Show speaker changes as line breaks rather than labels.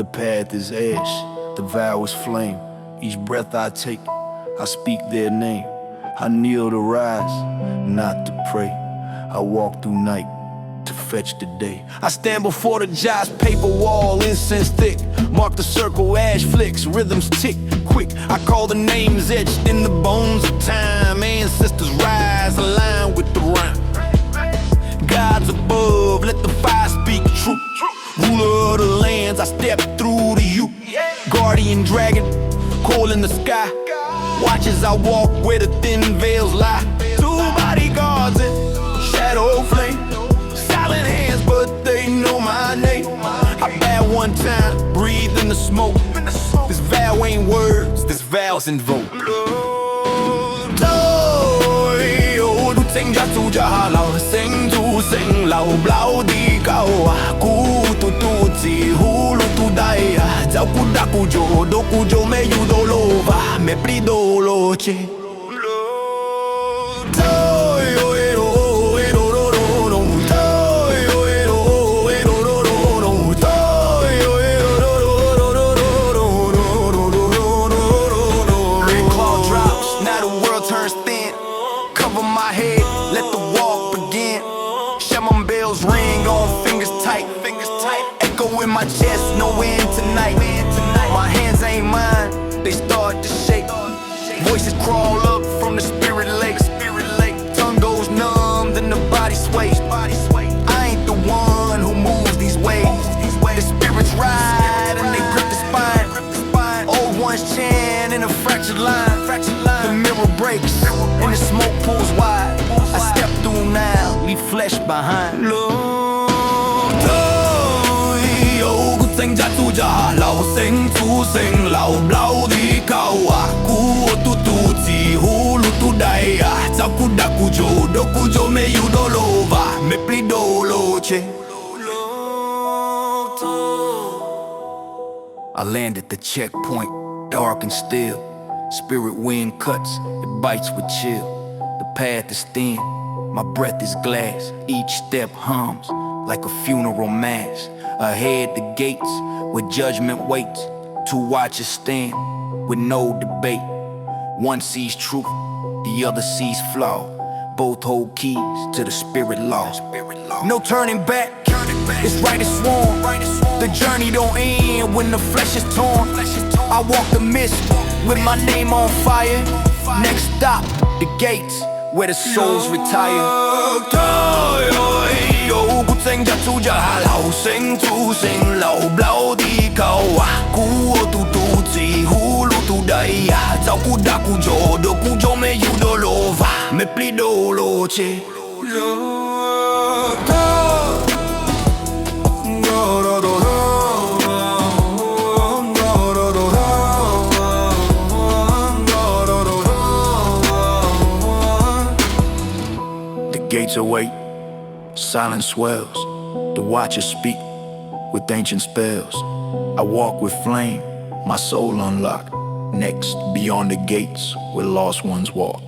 The path is ash, the vow is flame. Each breath I take, I speak their name. I kneel to rise, not to pray. I walk through night to fetch the day. I stand before the jot's paper wall, incense thick. Mark the circle, ash flicks, rhythms tick quick. I call the names etched in the bones of time. Ancestors rise, align with the rhyme. Gods above, let the fire speak truth. Ruler of the lands, I step through to you. Guardian dragon, coal in the sky. Watch as I walk where the thin veils lie. Two bodyguards and shadow flame. Silent hands, but they know my name. I bow one time, breathe in the smoke. This vow ain't words, this vow's invoke. Sinh ra tu cha lao sinh tu sinh lao bao đi cao cú tu tu chỉ hu lu tu dai giao cu da cu jo do cu jo me yu do lo va me pri do lo che my head, let the walk begin. Shaman bells ring on fingers tight. Echo in my chest, no end tonight. My hands ain't mine, they start to shake. Voices crawl up from the spirit lake. Tongue goes numb, then the body sways. I ain't the one who moves these ways. The spirits ride and they grip the spine. Old ones chant in a fractured line. The mirror breaks and the smoke pulls wide. I step through now, leave flesh behind. Sinh ra tu cha lao sinh tu sinh lao bao đi cao cú tu tu chỉ hu lu tu dai giao cu da cu jo do cu jo me yu do lo va me pri do lo che. I land at the checkpoint, dark and still. Spirit wind cuts, it bites with chill. The path is thin, my breath is glass. Each step hums like a funeral mass. Ahead the gates where judgment waits. Two watchers stand with no debate. One sees truth, the other sees flaw. Both hold keys to the spirit law. No turning back, it's right as sworn. The journey don't end when the flesh is torn. I walk the mist with my name on fire. Next stop, the gates where the souls retire. Sinh ra tu cha lao sinh tu sinh lao bao đi cao cú tu tu chỉ hu lu tu dai giao cu da cu jo do cu jo me yu do lo va me pri do lo che. The gates await, silence swells. The watchers speak with ancient spells. I walk with flame, my soul unlocked. Next, beyond the gates where lost ones walk.